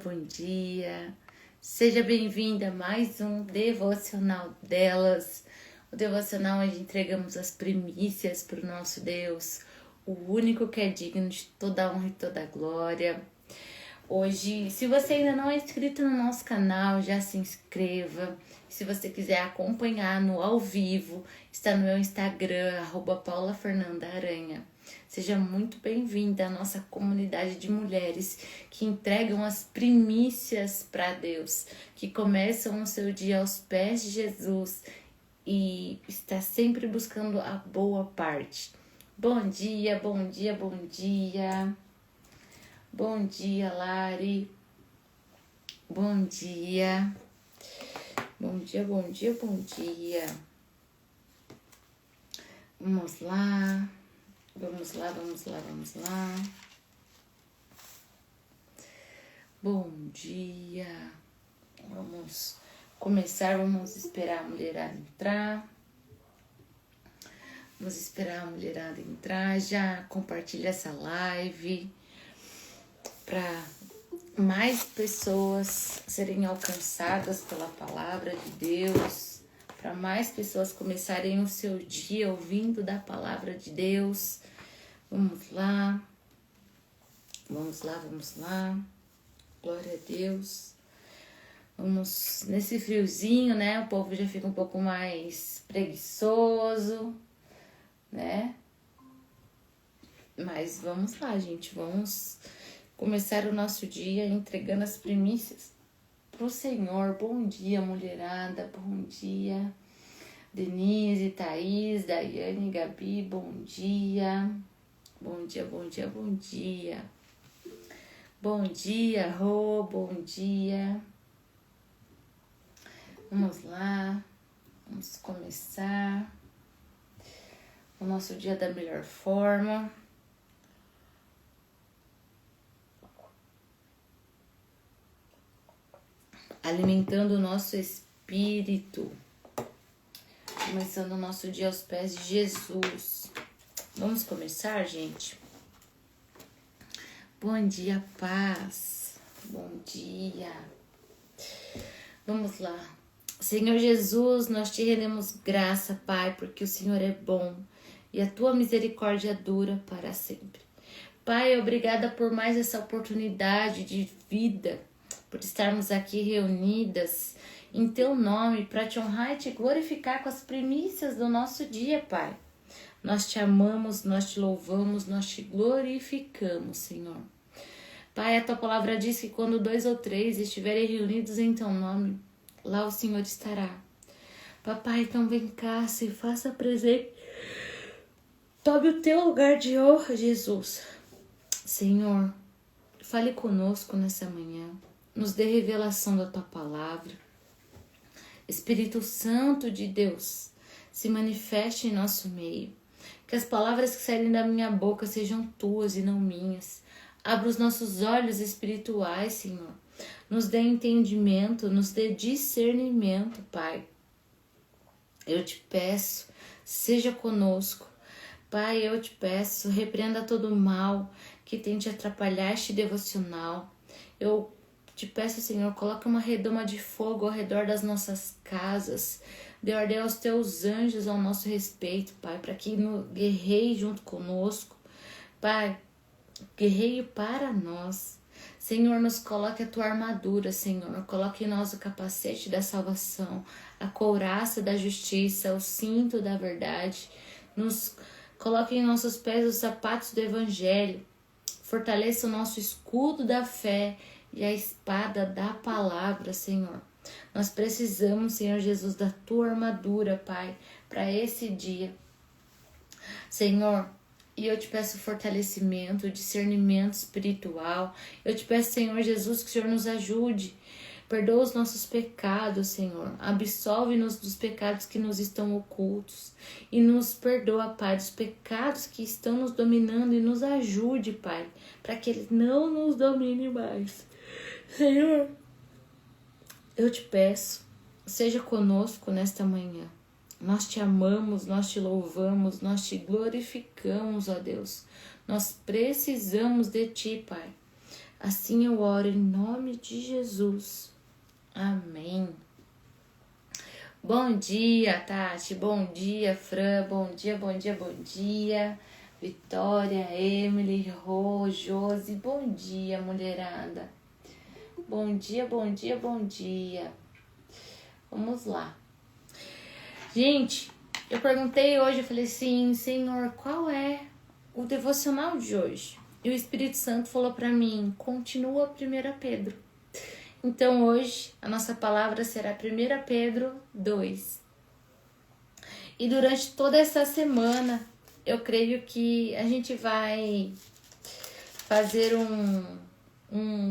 bom dia. Seja bem-vinda a mais um devocional delas. O devocional onde entregamos as primícias para o nosso Deus, o único que é digno de toda honra e toda glória. Hoje, se você ainda não é inscrito no nosso canal, já se inscreva. Se você quiser acompanhar no ao vivo, está no meu Instagram, @paulafernandaaranha. Seja muito bem-vinda à nossa comunidade de mulheres que entregam as primícias para Deus, que começam o seu dia aos pés de Jesus e está sempre buscando a boa parte. Bom dia, bom dia, bom dia. Bom dia, Lari. Bom dia. Bom dia, bom dia, bom dia. Vamos lá. Vamos lá, vamos lá, vamos lá. Bom dia. Vamos começar, vamos esperar a mulherada entrar. Vamos esperar a mulherada entrar. Já compartilha essa live para mais pessoas serem alcançadas pela palavra de Deus, para mais pessoas começarem o seu dia ouvindo da palavra de Deus. Vamos lá, vamos lá, vamos lá. Glória a Deus. Vamos nesse friozinho, né? O povo já fica um pouco mais preguiçoso, né? Mas vamos lá, gente. Vamos começar o nosso dia entregando as primícias pro Senhor. Bom dia, mulherada. Bom dia. Denise, Thaís, Daiane, Gabi. Bom dia. Bom dia, bom dia, bom dia. Bom dia, Rô. Bom dia. Vamos lá. Vamos começar o nosso dia da melhor forma. Alimentando o nosso espírito. Começando o nosso dia aos pés de Jesus. Vamos começar, gente? Bom dia, paz. Bom dia. Vamos lá. Senhor Jesus, nós te rendemos graça, Pai, porque o Senhor é bom e a tua misericórdia dura para sempre. Pai, obrigada por mais essa oportunidade de vida, por estarmos aqui reunidas em teu nome para te honrar e te glorificar com as primícias do nosso dia, Pai. Nós te amamos, nós te louvamos, nós te glorificamos, Senhor. Pai, a tua palavra diz que quando 2 ou 3 estiverem reunidos em teu nome, lá o Senhor estará. Papai, então vem cá, se faça presente. Tome o teu lugar de honra, Jesus. Senhor, fale conosco nessa manhã. Nos dê revelação da tua palavra. Espírito Santo de Deus, se manifeste em nosso meio. Que as palavras que saírem da minha boca sejam tuas e não minhas. Abra os nossos olhos espirituais, Senhor. Nos dê entendimento, nos dê discernimento, Pai. Eu te peço, seja conosco. Pai, eu te peço, repreenda todo o mal que tente atrapalhar este devocional. Eu te peço, Senhor, coloque uma redoma de fogo ao redor das nossas casas. Dê ordem aos teus anjos ao nosso respeito, Pai, para que guerreie junto conosco. Pai, guerreie para nós. Senhor, nos coloque a tua armadura, Senhor. Coloque em nós o capacete da salvação, a couraça da justiça, o cinto da verdade. Nos coloque em nossos pés os sapatos do evangelho. Fortaleça o nosso escudo da fé e a espada da palavra, Senhor. Nós precisamos, Senhor Jesus, da tua armadura, Pai, para esse dia. Senhor, e eu te peço fortalecimento, discernimento espiritual. Eu te peço, Senhor Jesus, que o Senhor nos ajude. Perdoa os nossos pecados, Senhor. Absolve-nos dos pecados que nos estão ocultos. E nos perdoa, Pai, dos pecados que estão nos dominando. E nos ajude, Pai, para que eles não nos dominem mais. Senhor, eu te peço, seja conosco nesta manhã. Nós te amamos, nós te louvamos, nós te glorificamos, ó Deus. Nós precisamos de ti, Pai. Assim eu oro em nome de Jesus. Amém. Bom dia, Tati. Bom dia, Fran. Bom dia, bom dia, bom dia. Vitória, Emily, Rô, Josi. Bom dia, mulherada. Bom dia, bom dia, bom dia. Vamos lá. Gente, eu perguntei hoje, eu falei assim, Senhor, qual é o devocional de hoje? E o Espírito Santo falou para mim, continua 1 Pedro. Então hoje a nossa palavra será 1 Pedro 2. E durante toda essa semana, eu creio que a gente vai fazer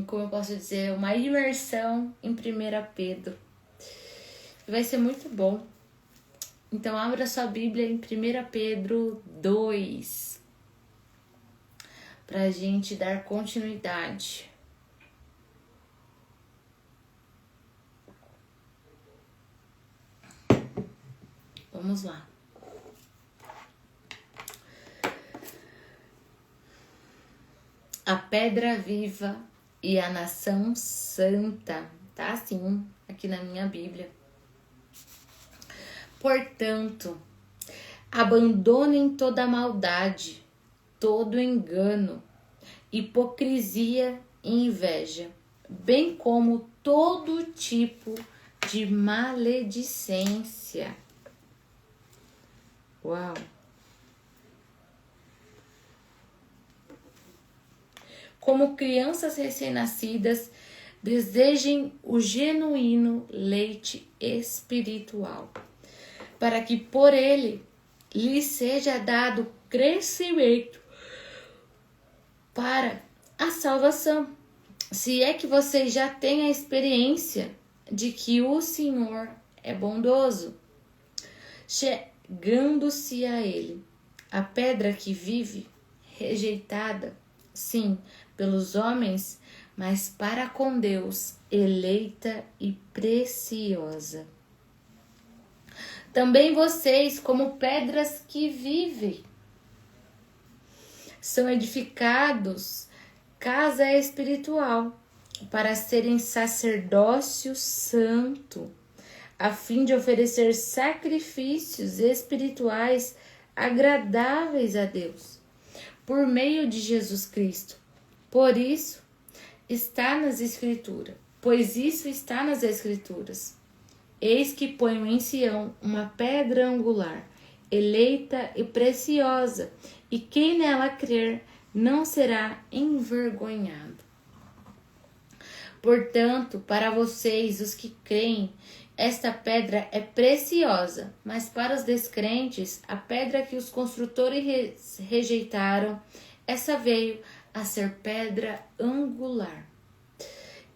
como eu posso dizer, uma imersão em 1 Pedro. Vai ser muito bom. Então abra sua Bíblia em 1 Pedro 2. Para a gente dar continuidade. Vamos lá. A pedra viva e a nação santa. Tá assim, aqui na minha Bíblia. Portanto, abandonem toda maldade, todo engano, hipocrisia e inveja, bem como todo tipo de maledicência. Uau! Como crianças recém-nascidas, desejem o genuíno leite espiritual, para que por ele lhes seja dado crescimento para a salvação. Se é que vocês já têm a experiência de que o Senhor é bondoso, chegando-se a ele, a pedra que vive, rejeitada, sim, pelos homens, mas para com Deus, eleita e preciosa. Também vocês, como pedras que vivem, são edificados casa espiritual para serem sacerdócio santo, a fim de oferecer sacrifícios espirituais agradáveis a Deus, por meio de Jesus Cristo. Por isso está nas Escrituras, pois isso está nas Escrituras. Eis que ponho em Sião uma pedra angular, eleita e preciosa, e quem nela crer não será envergonhado. Portanto, para vocês, os que creem, esta pedra é preciosa, mas para os descrentes, a pedra que os construtores rejeitaram, essa veio a ser pedra angular,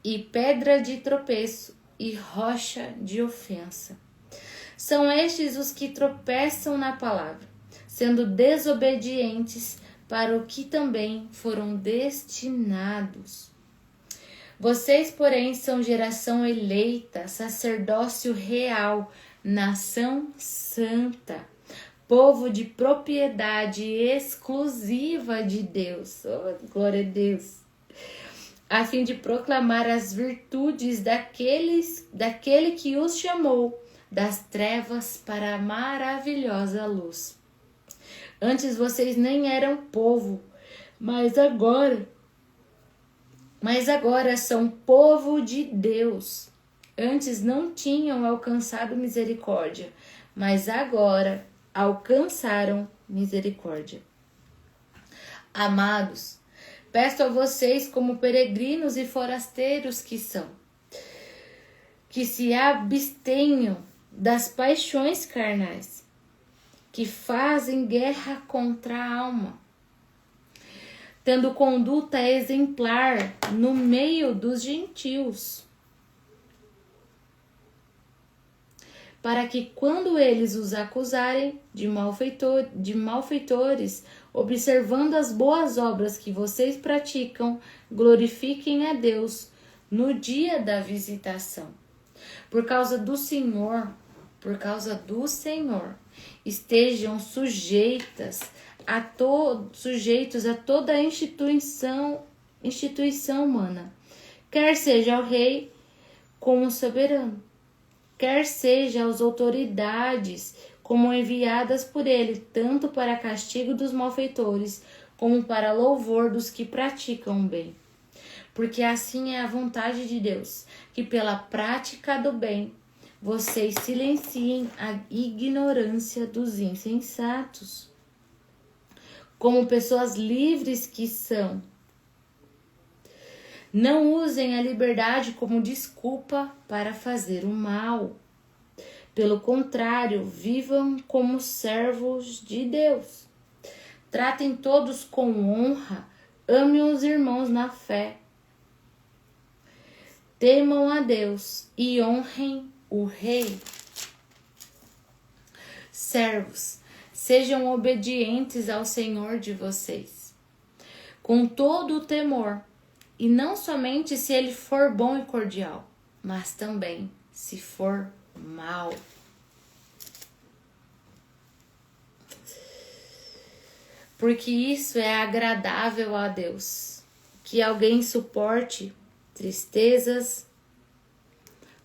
e pedra de tropeço, e rocha de ofensa. São estes os que tropeçam na palavra, sendo desobedientes para o que também foram destinados. Vocês, porém, são geração eleita, sacerdócio real, nação santa, povo de propriedade exclusiva de Deus. Oh, glória a Deus! A fim de proclamar as virtudes daquele que os chamou das trevas para a maravilhosa luz. Antes vocês nem eram povo, mas agora são povo de Deus. Antes não tinham alcançado misericórdia, mas agora alcançaram misericórdia. Amados, peço a vocês, como peregrinos e forasteiros que são, que se abstenham das paixões carnais, que fazem guerra contra a alma, tendo conduta exemplar no meio dos gentios, para que quando eles os acusarem de malfeitores, observando as boas obras que vocês praticam, glorifiquem a Deus no dia da visitação. Por causa do Senhor, estejam sujeitos a toda a instituição instituição humana, quer seja ao rei como soberano, quer seja às autoridades como enviadas por ele, tanto para castigo dos malfeitores, como para louvor dos que praticam o bem. Porque assim é a vontade de Deus, que pela prática do bem, vocês silenciem a ignorância dos insensatos. Como pessoas livres que são, não usem a liberdade como desculpa para fazer o mal. Pelo contrário, vivam como servos de Deus. Tratem todos com honra, amem os irmãos na fé. Temam a Deus e honrem o rei. Servos, sejam obedientes ao Senhor de vocês, com todo o temor, e não somente se ele for bom e cordial, mas também se for mal. Porque isso é agradável a Deus, que alguém suporte tristezas,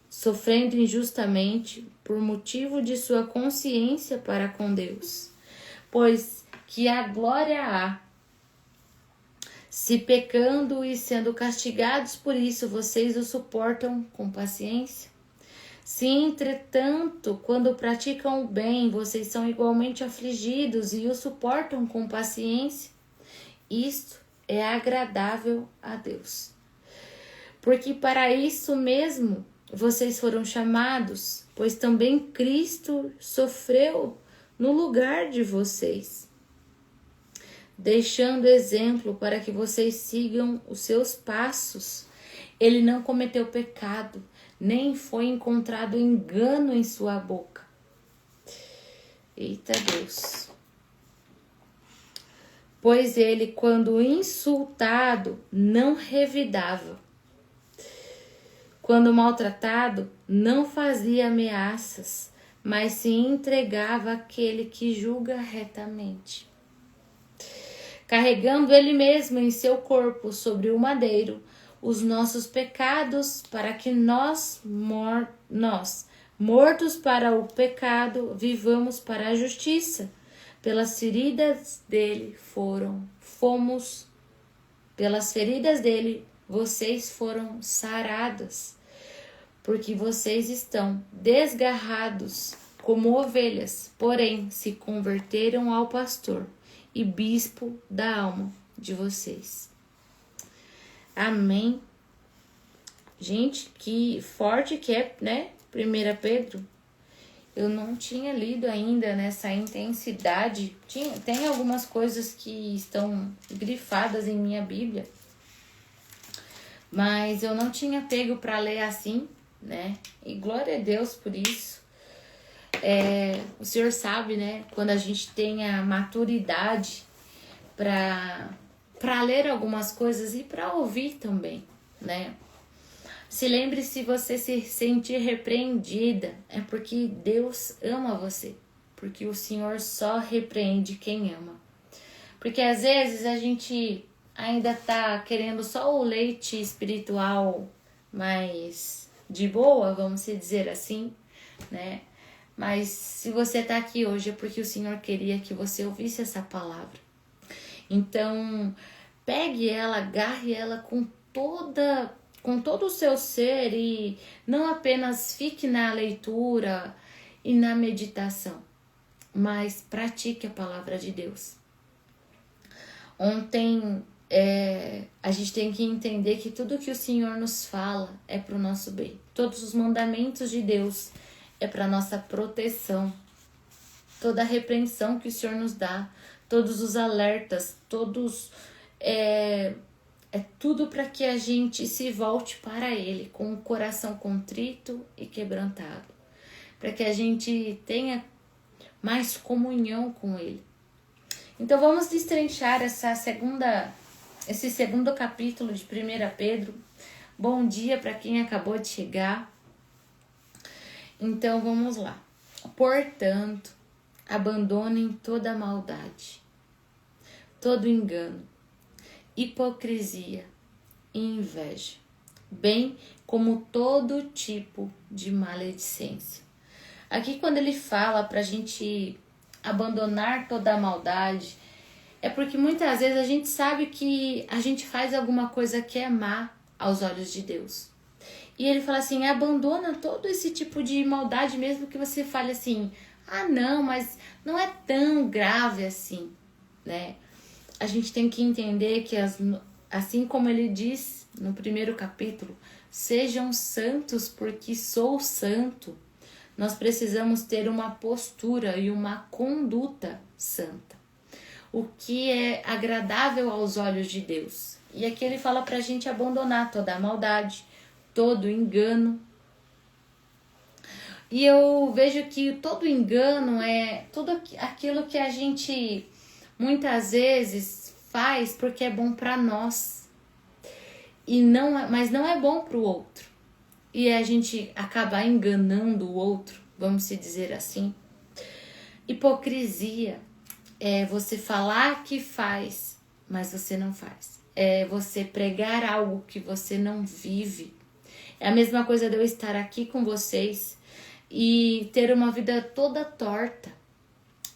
sofrendo injustamente por motivo de sua consciência para com Deus, pois que a glória há, se pecando e sendo castigados por isso, vocês o suportam com paciência. Se, entretanto, quando praticam o bem, vocês são igualmente afligidos e o suportam com paciência, isto é agradável a Deus. Porque para isso mesmo vocês foram chamados, pois também Cristo sofreu no lugar de vocês, deixando exemplo para que vocês sigam os seus passos. Ele não cometeu pecado, nem foi encontrado engano em sua boca. Eita Deus! Pois ele, quando insultado, não revidava. Quando maltratado, não fazia ameaças, mas se entregava àquele que julga retamente. Carregando ele mesmo em seu corpo sobre o madeiro os nossos pecados, para que nós, mortos para o pecado, vivamos para a justiça. Pelas feridas dele pelas feridas dele, vocês foram saradas, porque vocês estão desgarrados como ovelhas, porém se converteram ao pastor e bispo da alma de vocês. Amém. Gente, que forte que é, né? 1 Pedro. Eu não tinha lido ainda nessa intensidade. Tem algumas coisas que estão grifadas em minha Bíblia, mas eu não tinha pego para ler assim, né? E glória a Deus por isso. O Senhor sabe, né? Quando a gente tem a maturidade para ler algumas coisas e para ouvir também, né? Se lembre, se você se sentir repreendida, é porque Deus ama você. Porque o Senhor só repreende quem ama. Porque às vezes a gente ainda tá querendo só o leite espiritual mais de boa, vamos dizer assim, né? Mas se você tá aqui hoje é porque o Senhor queria que você ouvisse essa palavra. Então, pegue ela, agarre ela com todo o seu ser e não apenas fique na leitura e na meditação, mas pratique a palavra de Deus. Ontem a gente tem que entender que tudo que o Senhor nos fala é para o nosso bem. Todos os mandamentos de Deus é para nossa proteção. Toda a repreensão que o Senhor nos dá, todos os alertas, é tudo para que a gente se volte para Ele com o coração contrito e quebrantado, para que a gente tenha mais comunhão com Ele. Então vamos destrinchar esse segundo capítulo de 1 Pedro. Bom dia para quem acabou de chegar. Então vamos lá. Portanto, abandonem toda maldade, todo engano, hipocrisia e inveja, bem como todo tipo de maledicência. Aqui quando ele fala para a gente abandonar toda a maldade, é porque muitas vezes a gente sabe que a gente faz alguma coisa que é má aos olhos de Deus. E ele fala assim, abandona todo esse tipo de maldade, mesmo que você fale assim, ah não, mas não é tão grave assim, né? A gente tem que entender que assim como ele diz no primeiro capítulo, sejam santos porque sou santo. Nós precisamos ter uma postura e uma conduta santa. O que é agradável aos olhos de Deus. E aqui ele fala pra gente abandonar toda a maldade, todo engano. E eu vejo que todo engano é tudo aquilo que a gente muitas vezes faz porque é bom para nós. Mas não é bom para o outro. E a gente acabar enganando o outro, vamos se dizer assim. Hipocrisia é você falar que faz, mas você não faz. É você pregar algo que você não vive. É a mesma coisa de eu estar aqui com vocês e ter uma vida toda torta.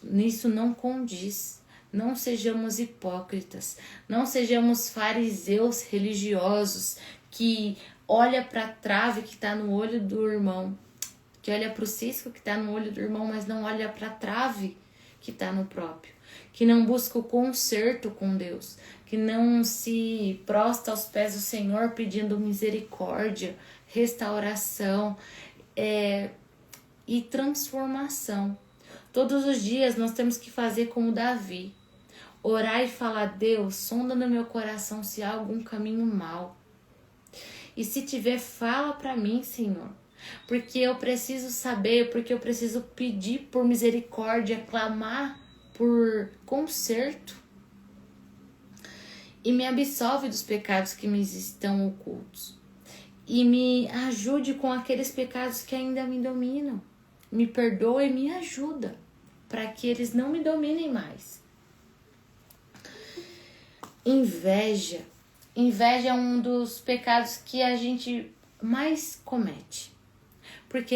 Nisso não condiz. Não sejamos hipócritas. Não sejamos fariseus religiosos que olha para a trave que está no olho do irmão, que olha para o cisco que está no olho do irmão, mas não olha para a trave que está no próprio, que não busca o conserto com Deus, que não se prostra aos pés do Senhor pedindo misericórdia, restauração e transformação. Todos os dias nós temos que fazer como Davi, orar e falar, Deus, sonda no meu coração se há algum caminho mau. E se tiver, fala para mim, Senhor. Porque eu preciso saber, porque eu preciso pedir por misericórdia, clamar por conserto. E me absolve dos pecados que me estão ocultos. E me ajude com aqueles pecados que ainda me dominam. Me perdoe e me ajuda para que eles não me dominem mais. Inveja. Inveja é um dos pecados que a gente mais comete. Porque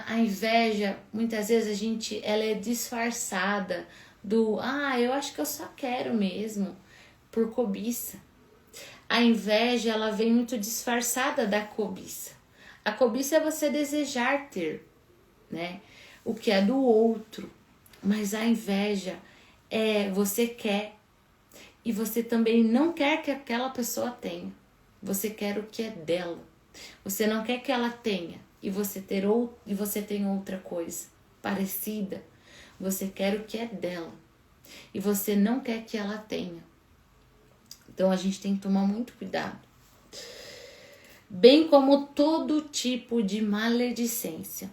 a inveja, muitas vezes ela é disfarçada do, eu acho que eu só quero mesmo, por cobiça. A inveja, ela vem muito disfarçada da cobiça. A cobiça é você desejar ter, né, o que é do outro. Mas a inveja é você quer e você também não quer que aquela pessoa tenha. Você quer o que é dela. Você não quer que ela tenha e você tem outra coisa parecida. Você quer o que é dela e você não quer que ela tenha. Então a gente tem que tomar muito cuidado. Bem como todo tipo de maledicência,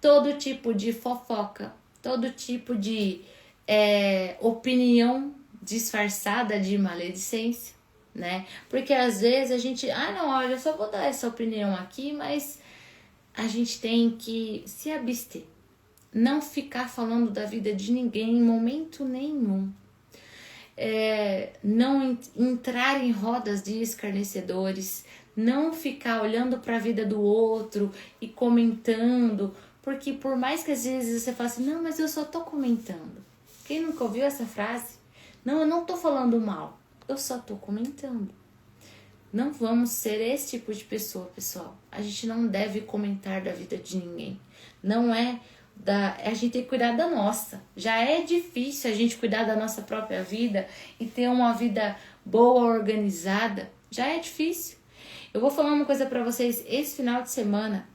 todo tipo de fofoca, todo tipo de opinião disfarçada de maledicência, né? Porque às vezes a gente, não, olha, eu só vou dar essa opinião aqui, mas a gente tem que se abster. Não ficar falando da vida de ninguém em momento nenhum. Não entrar em rodas de escarnecedores, não ficar olhando para a vida do outro e comentando, porque por mais que às vezes você fale assim, não, mas eu só tô comentando. Quem nunca ouviu essa frase? Não, eu não tô falando mal, eu só tô comentando. Não vamos ser esse tipo de pessoa, pessoal. A gente não deve comentar da vida de ninguém. A gente tem que cuidar da nossa. Já é difícil a gente cuidar da nossa própria vida e ter uma vida boa, organizada. Já é difícil. Eu vou falar uma coisa pra vocês. Esse final de semana,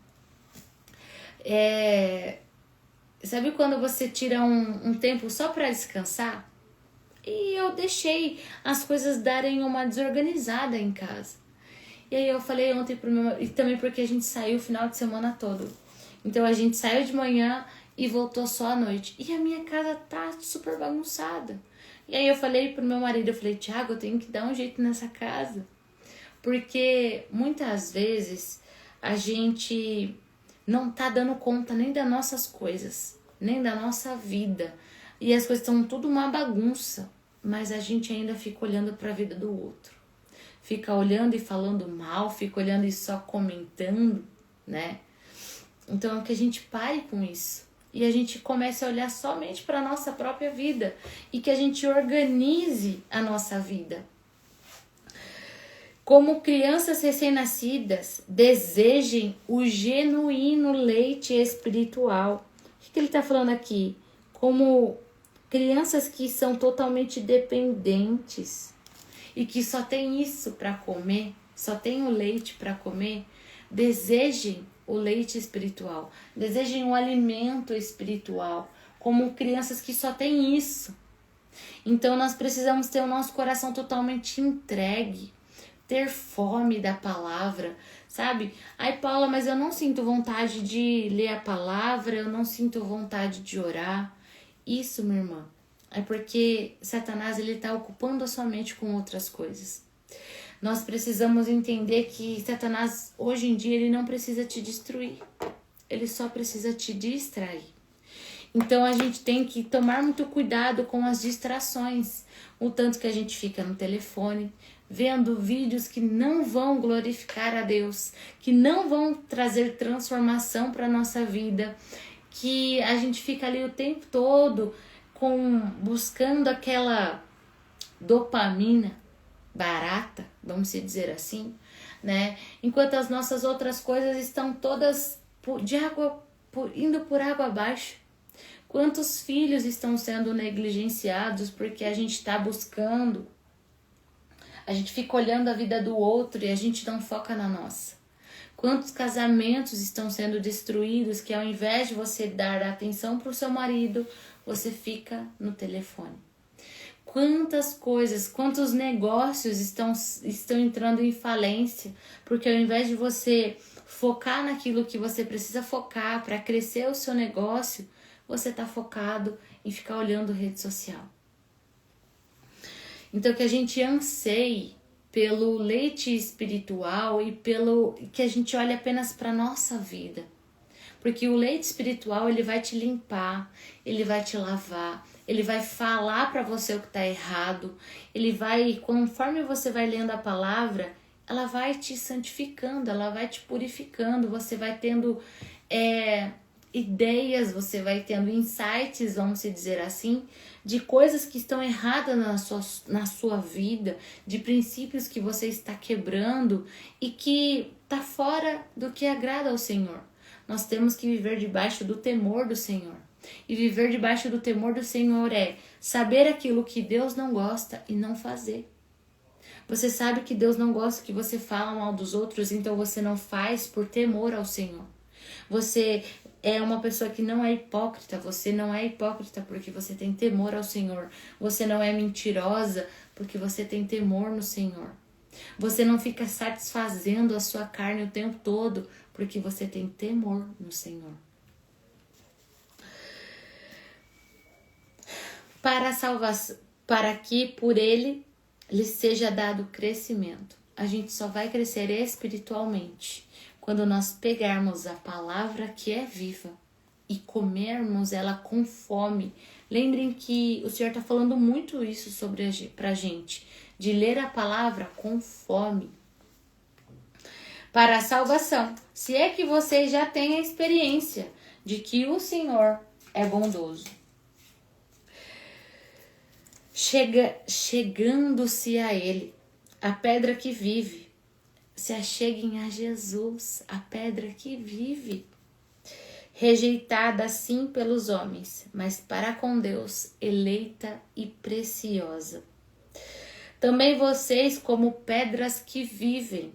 sabe quando você tira um tempo só pra descansar? E eu deixei as coisas darem uma desorganizada em casa. E aí eu falei ontem pro meu marido, e também porque a gente saiu o final de semana todo. Então a gente saiu de manhã e voltou só à noite. E a minha casa tá super bagunçada. E aí eu falei pro meu marido, Thiago, eu tenho que dar um jeito nessa casa. Porque muitas vezes a gente não tá dando conta nem das nossas coisas, nem da nossa vida. E as coisas estão tudo uma bagunça, mas a gente ainda fica olhando para a vida do outro. fica olhando e falando mal, fica olhando e só comentando, né? Então que a gente pare com isso e a gente comece a olhar somente para a nossa própria vida e que a gente organize a nossa vida. Como crianças recém-nascidas, desejem o genuíno leite espiritual. O que ele está falando aqui? Como crianças que são totalmente dependentes e que só tem isso para comer, só tem o leite para comer, desejem o leite espiritual, desejem o alimento espiritual, como crianças que só tem isso. Então nós precisamos ter o nosso coração totalmente entregue, ter fome da palavra, sabe? Ai, Paula, mas eu não sinto vontade de ler a palavra, eu não sinto vontade de orar. Isso, minha irmã, é porque Satanás ele está ocupando a sua mente com outras coisas. Nós precisamos entender que Satanás, hoje em dia, ele não precisa te destruir. Ele só precisa te distrair. Então, a gente tem que tomar muito cuidado com as distrações. O tanto que a gente fica no telefone, vendo vídeos que não vão glorificar a Deus, que não vão trazer transformação para a nossa vida, que a gente fica ali o tempo todo buscando aquela dopamina barata, vamos dizer assim, né? Enquanto as nossas outras coisas estão todas indo por água abaixo. Quantos filhos estão sendo negligenciados porque a gente está buscando, a gente fica olhando a vida do outro e a gente não foca na nossa. Quantos casamentos estão sendo destruídos que ao invés de você dar atenção para o seu marido, você fica no telefone. Quantas coisas, quantos negócios estão entrando em falência, porque ao invés de você focar naquilo que você precisa focar para crescer o seu negócio, você está focado em ficar olhando rede social. Então que a gente anseie pelo leite espiritual e pelo que a gente olhe apenas para nossa vida. Porque o leite espiritual, ele vai te limpar, ele vai te lavar, ele vai falar para você o que está errado, ele vai, conforme você vai lendo a palavra, ela vai te santificando, ela vai te purificando, você vai tendo ideias, você vai tendo insights, vamos dizer assim, de coisas que estão erradas na sua vida, de princípios que você está quebrando e que está fora do que agrada ao Senhor. Nós temos que viver debaixo do temor do Senhor. E viver debaixo do temor do Senhor é saber aquilo que Deus não gosta e não fazer. Você sabe que Deus não gosta que você fale mal dos outros, então você não faz por temor ao Senhor. Você é uma pessoa que não é hipócrita, você não é hipócrita porque você tem temor ao Senhor. Você não é mentirosa porque você tem temor no Senhor. Você não fica satisfazendo a sua carne o tempo todo porque você tem temor no Senhor. Para a salvação, para que por ele lhe seja dado crescimento. A gente só vai crescer espiritualmente quando nós pegarmos a palavra que é viva e comermos ela com fome. Lembrem que o Senhor está falando muito isso pra gente, de ler a palavra com fome. Para a salvação, se é que vocês já têm a experiência de que o Senhor é bondoso. Chegando-se a Ele, a pedra que vive. Se acheguem a Jesus, a pedra que vive. Rejeitada sim pelos homens, mas para com Deus, eleita e preciosa. Também vocês, como pedras que vivem,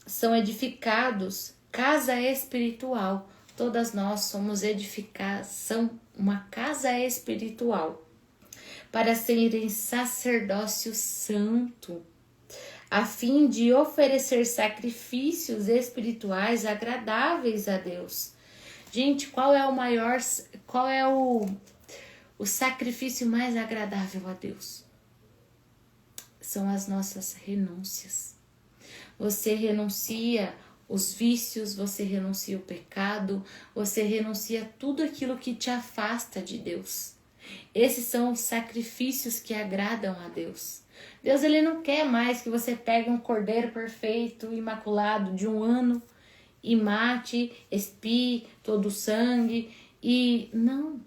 são edificados casa espiritual. Todas nós somos edificação, uma casa espiritual, para serem sacerdócio santo, a fim de oferecer sacrifícios espirituais agradáveis a Deus. Gente, qual é o sacrifício mais agradável a Deus? São as nossas renúncias. Você renuncia os vícios, você renuncia o pecado, você renuncia tudo aquilo que te afasta de Deus. Esses são os sacrifícios que agradam a Deus. Deus, ele não quer mais que você pegue um cordeiro perfeito, imaculado, de 1 ano e mate, expie todo o sangue e não.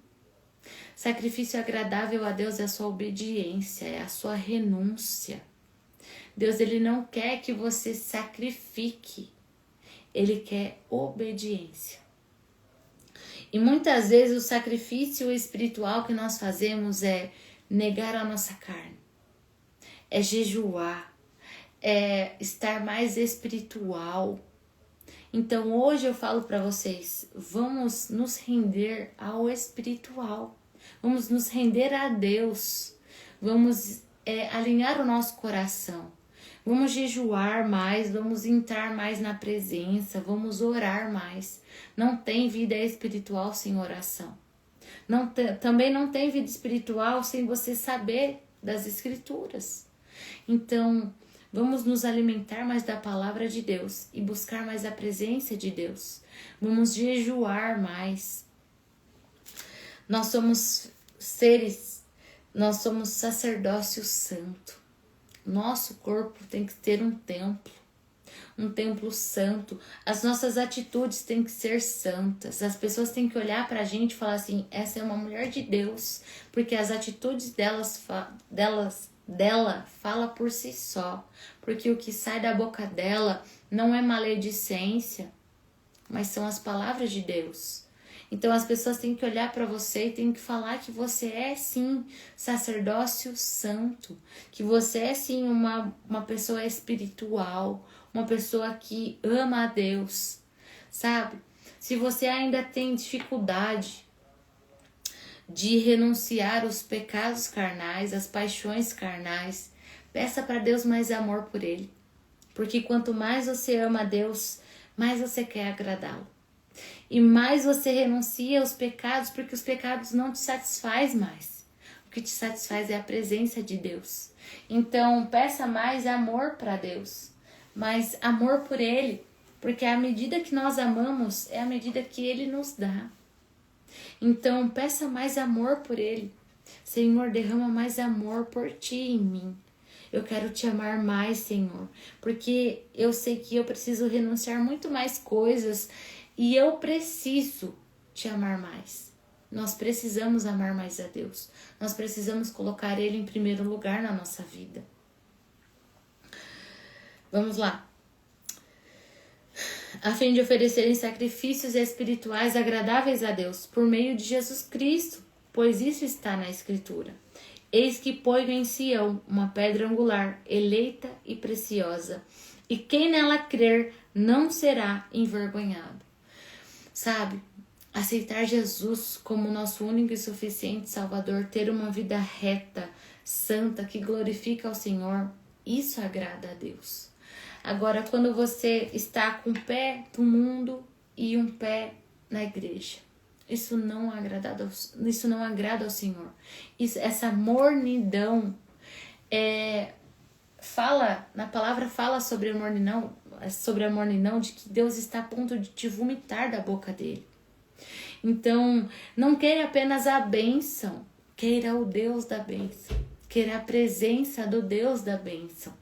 Sacrifício agradável a Deus é a sua obediência, é a sua renúncia. Deus, ele não quer que você sacrifique, ele quer obediência. E muitas vezes o sacrifício espiritual que nós fazemos é negar a nossa carne, é jejuar, é estar mais espiritual. Então hoje eu falo para vocês, vamos nos render ao espiritual, vamos nos render a Deus, vamos alinhar o nosso coração, vamos jejuar mais, vamos entrar mais na presença, vamos orar mais. Não tem vida espiritual sem oração. Também não tem vida espiritual sem você saber das escrituras. Então, vamos nos alimentar mais da palavra de Deus e buscar mais a presença de Deus. Vamos jejuar mais. Nós somos nós somos sacerdócio santo. Nosso corpo tem que ter um templo santo. As nossas atitudes têm que ser santas. As pessoas têm que olhar pra gente e falar assim, essa é uma mulher de Deus, porque as atitudes dela fala por si só, porque o que sai da boca dela não é maledicência, mas são as palavras de Deus. Então as pessoas têm que olhar para você e têm que falar que você é sim sacerdócio santo, que você é sim uma pessoa espiritual, uma pessoa que ama a Deus, sabe? Se você ainda tem dificuldade de renunciar aos pecados carnais, às paixões carnais, peça para Deus mais amor por Ele. Porque quanto mais você ama a Deus, mais você quer agradá-lo. E mais você renuncia aos pecados, porque os pecados não te satisfazem mais. O que te satisfaz é a presença de Deus. Então, peça mais amor para Deus, mais amor por Ele, porque à medida que nós amamos, é a medida que Ele nos dá. Então, peça mais amor por Ele. Senhor, derrama mais amor por Ti em mim. Eu quero Te amar mais, Senhor, porque eu sei que eu preciso renunciar muito mais coisas e eu preciso Te amar mais. Nós precisamos amar mais a Deus. Nós precisamos colocar Ele em primeiro lugar na nossa vida. Vamos lá. A fim de oferecerem sacrifícios espirituais agradáveis a Deus, por meio de Jesus Cristo, pois isso está na Escritura. Eis que ponho em Sião uma pedra angular, eleita e preciosa, e quem nela crer não será envergonhado. Sabe, aceitar Jesus como nosso único e suficiente Salvador, ter uma vida reta, santa, que glorifica ao Senhor, isso agrada a Deus. Agora, quando você está com um pé no mundo e um pé na igreja, isso não agrada ao Senhor. Essa mornidão, na palavra fala sobre a mornidão de que Deus está a ponto de te vomitar da boca dele. Então, não queira apenas a bênção, queira o Deus da bênção, queira a presença do Deus da bênção.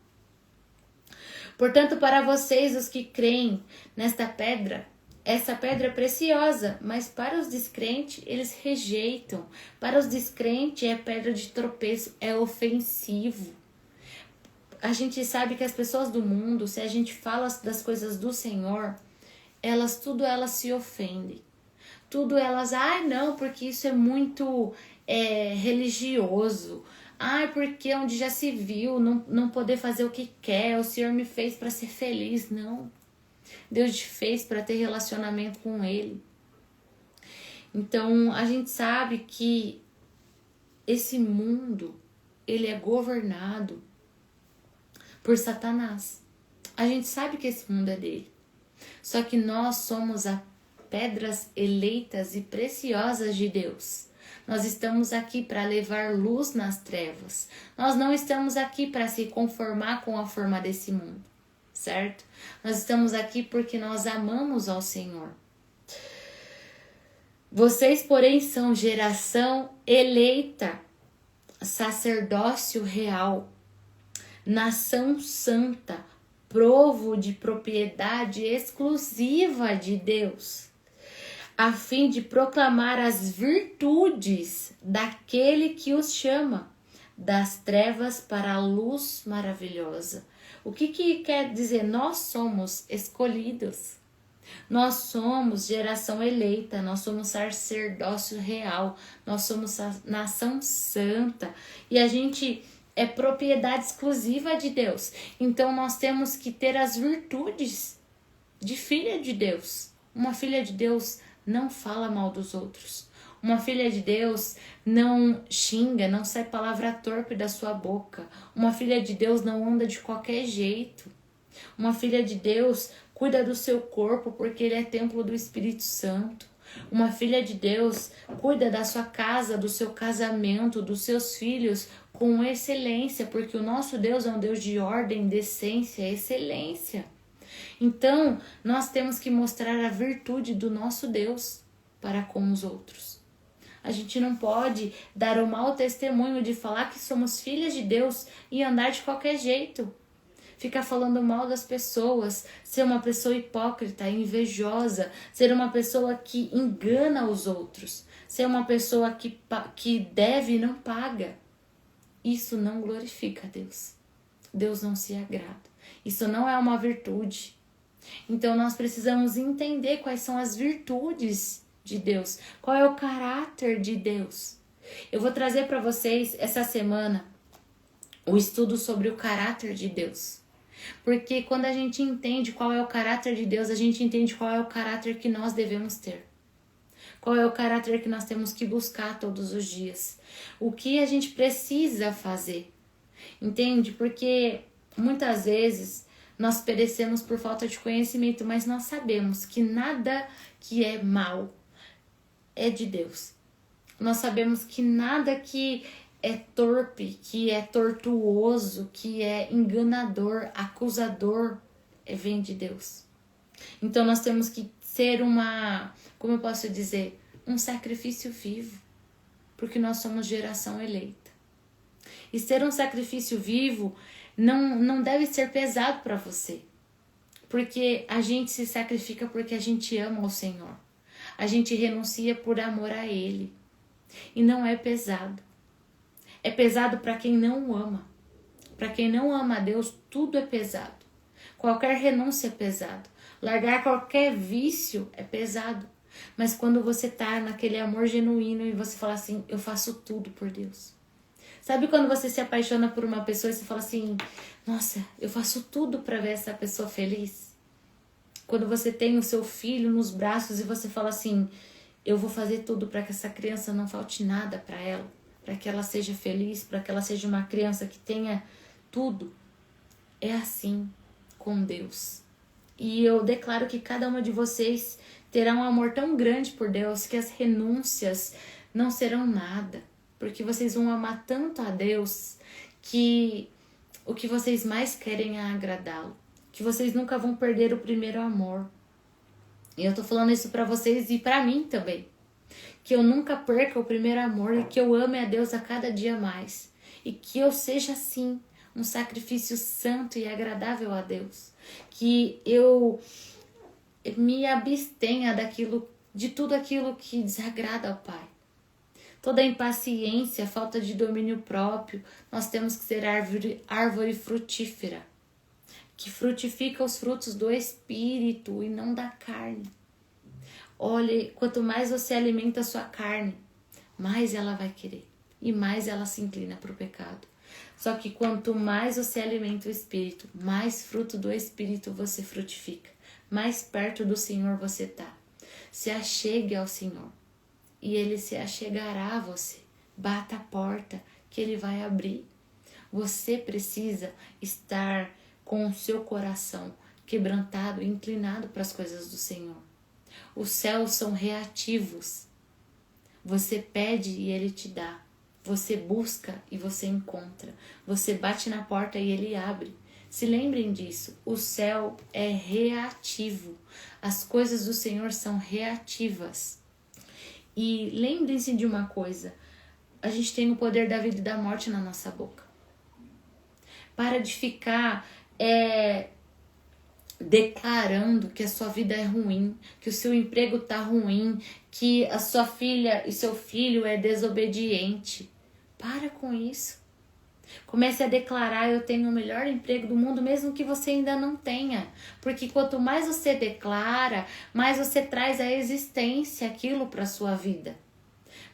Portanto, para vocês, os que creem nesta pedra, essa pedra é preciosa, mas para os descrentes, eles rejeitam. Para os descrentes, é pedra de tropeço, é ofensivo. A gente sabe que as pessoas do mundo, se a gente fala das coisas do Senhor, elas se ofendem. Tudo elas, não, porque isso é muito religioso. Porque onde já se viu, não poder fazer o que quer, o Senhor me fez para ser feliz. Não. Deus te fez para ter relacionamento com Ele. Então, a gente sabe que esse mundo, ele é governado por Satanás. A gente sabe que esse mundo é dele. Só que nós somos as pedras eleitas e preciosas de Deus. Nós estamos aqui para levar luz nas trevas. Nós não estamos aqui para se conformar com a forma desse mundo, certo? Nós estamos aqui porque nós amamos ao Senhor. Vocês, porém, são geração eleita, sacerdócio real, nação santa, povo de propriedade exclusiva de Deus, a fim de proclamar as virtudes daquele que os chama das trevas para a luz maravilhosa. O que quer dizer? Nós somos escolhidos. Nós somos geração eleita, nós somos sacerdócio real, nós somos a nação santa e a gente é propriedade exclusiva de Deus. Então nós temos que ter as virtudes de filha de Deus. Uma filha de Deus não fala mal dos outros. Uma filha de Deus não xinga, não sai palavra torpe da sua boca. Uma filha de Deus não anda de qualquer jeito. Uma filha de Deus cuida do seu corpo porque ele é templo do Espírito Santo. Uma filha de Deus cuida da sua casa, do seu casamento, dos seus filhos com excelência, porque o nosso Deus é um Deus de ordem, decência, excelência. Então, nós temos que mostrar a virtude do nosso Deus para com os outros. A gente não pode dar o mau testemunho de falar que somos filhas de Deus e andar de qualquer jeito. Ficar falando mal das pessoas, ser uma pessoa hipócrita, invejosa, ser uma pessoa que engana os outros, ser uma pessoa que deve e não paga. Isso não glorifica a Deus. Deus não se agrada. Isso não é uma virtude. Então nós precisamos entender quais são as virtudes de Deus, qual é o caráter de Deus. Eu vou trazer para vocês essa semana o estudo sobre o caráter de Deus. Porque quando a gente entende qual é o caráter de Deus, a gente entende qual é o caráter que nós devemos ter. Qual é o caráter que nós temos que buscar todos os dias. O que a gente precisa fazer. Entende? Porque muitas vezes nós perecemos por falta de conhecimento, mas nós sabemos que nada que é mal é de Deus. Nós sabemos que nada que é torpe, que é tortuoso, que é enganador, acusador, vem de Deus. Então nós temos que ser como eu posso dizer, um sacrifício vivo, porque nós somos geração eleita. E ser um sacrifício vivo não deve ser pesado para você, porque a gente se sacrifica porque a gente ama o Senhor. A gente renuncia por amor a Ele. E não é pesado. É pesado para quem não o ama. Para quem não ama a Deus, tudo é pesado. Qualquer renúncia é pesado. Largar qualquer vício é pesado. Mas quando você tá naquele amor genuíno e você fala assim, eu faço tudo por Deus. Sabe quando você se apaixona por uma pessoa e você fala assim, nossa, eu faço tudo para ver essa pessoa feliz? Quando você tem o seu filho nos braços e você fala assim, eu vou fazer tudo para que essa criança não falte nada para ela, para que ela seja feliz, para que ela seja uma criança que tenha tudo. É assim com Deus. E eu declaro que cada uma de vocês terá um amor tão grande por Deus que as renúncias não serão nada, porque vocês vão amar tanto a Deus que o que vocês mais querem é agradá-lo. Que vocês nunca vão perder o primeiro amor. E eu tô falando isso pra vocês e pra mim também. Que eu nunca perca o primeiro amor e que eu ame a Deus a cada dia mais. E que eu seja, assim, um sacrifício santo e agradável a Deus. Que eu me abstenha de tudo aquilo que desagrada ao Pai. Toda impaciência, falta de domínio próprio, nós temos que ser árvore frutífera. Que frutifica os frutos do Espírito e não da carne. Olha, quanto mais você alimenta a sua carne, mais ela vai querer e mais ela se inclina para o pecado. Só que quanto mais você alimenta o Espírito, mais fruto do Espírito você frutifica, mais perto do Senhor você está. Se achegue ao Senhor e Ele se achegará a você. Bata a porta que Ele vai abrir. Você precisa estar com o seu coração quebrantado e inclinado para as coisas do Senhor. Os céus são reativos. Você pede e Ele te dá. Você busca e você encontra. Você bate na porta e Ele abre. Se lembrem disso. O céu é reativo. As coisas do Senhor são reativas. E lembrem-se de uma coisa. A gente tem o poder da vida e da morte na nossa boca. Para de ficar declarando que a sua vida é ruim, que o seu emprego tá ruim, que a sua filha e seu filho é desobediente. Para com isso. Comece a declarar: eu tenho o melhor emprego do mundo, mesmo que você ainda não tenha. Porque quanto mais você declara, mais você traz à existência aquilo para sua vida.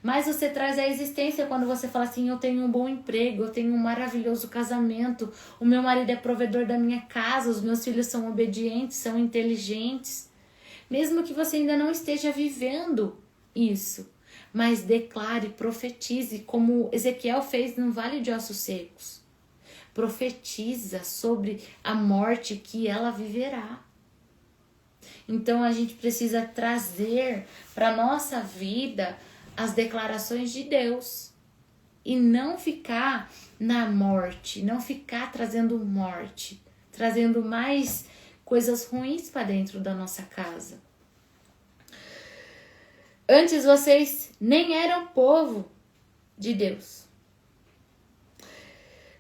Mais você traz à existência quando você fala assim: eu tenho um bom emprego, eu tenho um maravilhoso casamento, o meu marido é provedor da minha casa, os meus filhos são obedientes, são inteligentes. Mesmo que você ainda não esteja vivendo isso, mas declare, profetize, como Ezequiel fez no Vale de Ossos Secos. Profetiza sobre a morte que ela viverá. Então a gente precisa trazer para a nossa vida as declarações de Deus. E não ficar na morte, não ficar trazendo morte, trazendo mais coisas ruins para dentro da nossa casa. Antes vocês nem eram povo de Deus,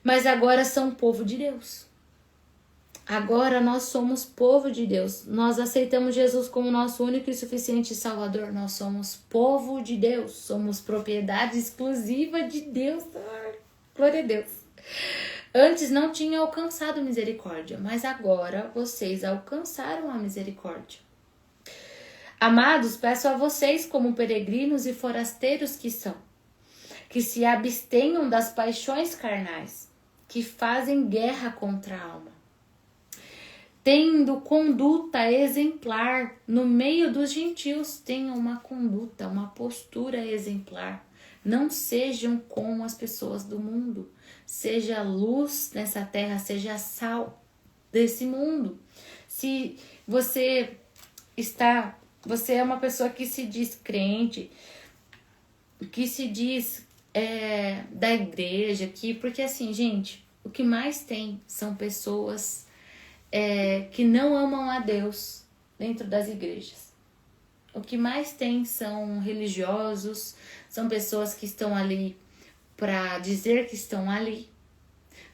mas agora são povo de Deus. Agora nós somos povo de Deus. Nós aceitamos Jesus como nosso único e suficiente Salvador. Nós somos povo de Deus. Somos propriedade exclusiva de Deus. Glória a Deus. Antes não tinha alcançado misericórdia, mas agora vocês alcançaram a misericórdia. Amados, peço a vocês, como peregrinos e forasteiros que são, que se abstenham das paixões carnais, que fazem guerra contra a alma, tendo conduta exemplar no meio dos gentios. Tenham uma conduta, uma postura exemplar. Não sejam como as pessoas do mundo. Seja luz nessa terra, seja sal desse mundo. Se você é uma pessoa que se diz crente, que se diz da igreja, porque assim, gente, o que mais tem são pessoas que não amam a Deus dentro das igrejas. O que mais tem são religiosos, são pessoas que estão ali para dizer que estão ali.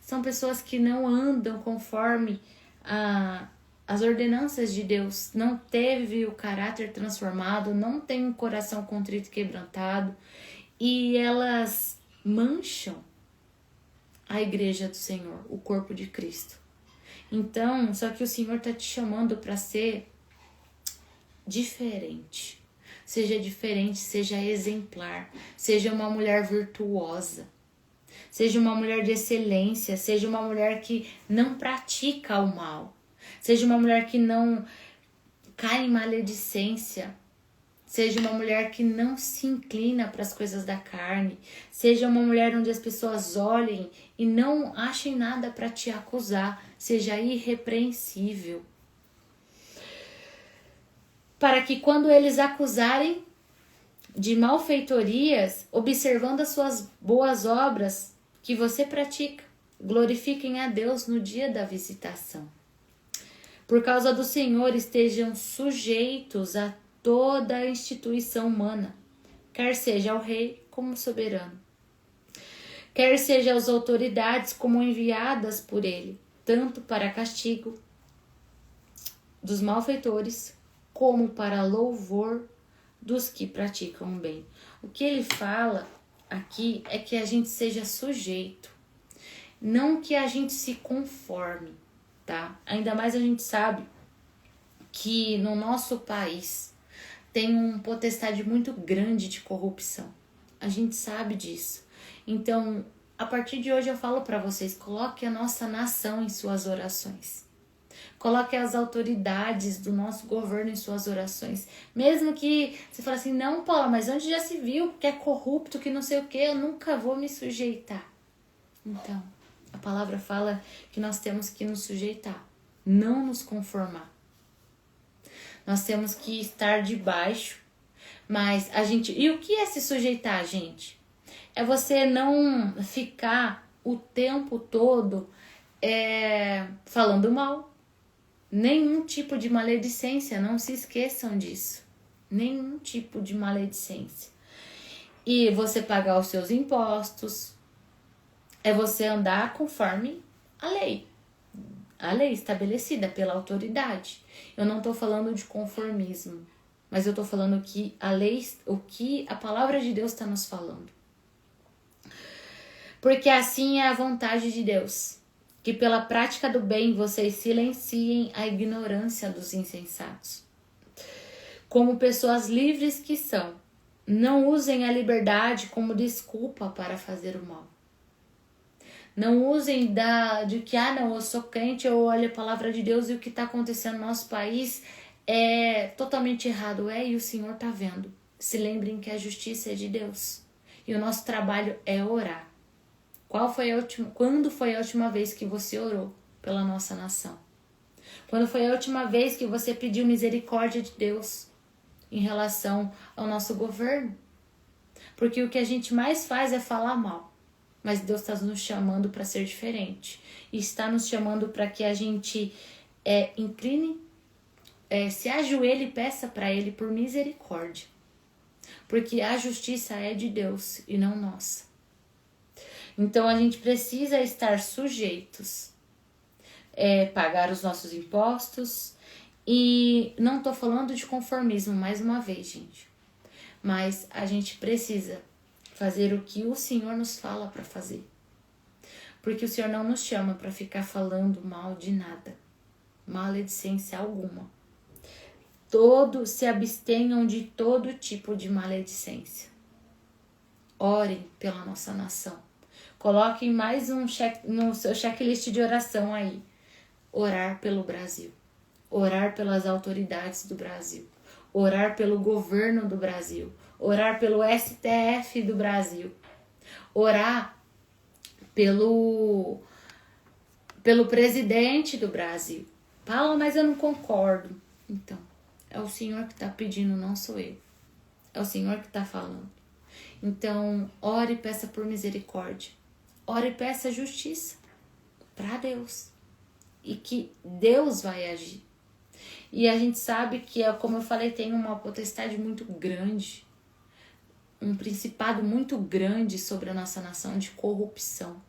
São pessoas que não andam conforme as ordenanças de Deus, não teve o caráter transformado, não tem um coração contrito e quebrantado, e elas mancham a igreja do Senhor, o corpo de Cristo. Então, só que o Senhor está te chamando para ser diferente. Seja diferente, seja exemplar, seja uma mulher virtuosa, seja uma mulher de excelência, seja uma mulher que não pratica o mal, seja uma mulher que não cai em maledicência, seja uma mulher que não se inclina para as coisas da carne, seja uma mulher onde as pessoas olhem e não achem nada para te acusar, seja irrepreensível. Para que quando eles acusarem de malfeitorias, observando as suas boas obras que você pratica, glorifiquem a Deus no dia da visitação. Por causa do Senhor, estejam sujeitos a toda a instituição humana, quer seja ao rei como soberano, quer seja as autoridades como enviadas por ele, tanto para castigo dos malfeitores, como para louvor dos que praticam o bem. O que ele fala aqui é que a gente seja sujeito, não que a gente se conforme, tá? Ainda mais a gente sabe que no nosso país tem uma potestade muito grande de corrupção. A gente sabe disso. Então, a partir de hoje eu falo para vocês, coloque a nossa nação em suas orações. Coloque as autoridades do nosso governo em suas orações. Mesmo que você fale assim, não, Paula, mas onde já se viu que é corrupto, que não sei o que, eu nunca vou me sujeitar. Então, a palavra fala que nós temos que nos sujeitar, não nos conformar. Nós temos que estar debaixo, mas a gente... E o que é se sujeitar, gente? É você não ficar o tempo todo falando mal. Nenhum tipo de maledicência, não se esqueçam disso. Nenhum tipo de maledicência. E você pagar os seus impostos, é você andar conforme a lei. A lei estabelecida pela autoridade. Eu não estou falando de conformismo, mas eu estou falando que a lei, o que a palavra de Deus está nos falando. Porque assim é a vontade de Deus, que pela prática do bem vocês silenciem a ignorância dos insensatos. Como pessoas livres que são, não usem a liberdade como desculpa para fazer o mal. Não usem de que, não, eu sou crente, eu olho a palavra de Deus e o que está acontecendo no nosso país é totalmente errado. E o Senhor está vendo. Se lembrem que a justiça é de Deus. E o nosso trabalho é orar. Quando foi a última vez que você orou pela nossa nação? Quando foi a última vez que você pediu misericórdia de Deus em relação ao nosso governo? Porque o que a gente mais faz é falar mal. Mas Deus está nos chamando para ser diferente. E está nos chamando para que a gente incline, se ajoelhe e peça para Ele por misericórdia. Porque a justiça é de Deus e não nossa. Então a gente precisa estar sujeitos, pagar os nossos impostos. E não estou falando de conformismo mais uma vez, gente. Mas a gente precisa fazer o que o Senhor nos fala para fazer. Porque o Senhor não nos chama para ficar falando mal de nada. Maledicência alguma. Todos se abstenham de todo tipo de maledicência. Orem pela nossa nação. Coloquem mais no seu checklist de oração aí. Orar pelo Brasil. Orar pelas autoridades do Brasil. Orar pelo governo do Brasil. Orar pelo STF do Brasil. Orar pelo presidente do Brasil. Paula, mas eu não concordo. Então, é o Senhor que está pedindo, não sou eu. É o Senhor que está falando. Então, ore e peça por misericórdia. Ore e peça justiça para Deus. E que Deus vai agir. E a gente sabe que, como eu falei, tem uma potestade muito grande. Um principado muito grande sobre a nossa nação de corrupção.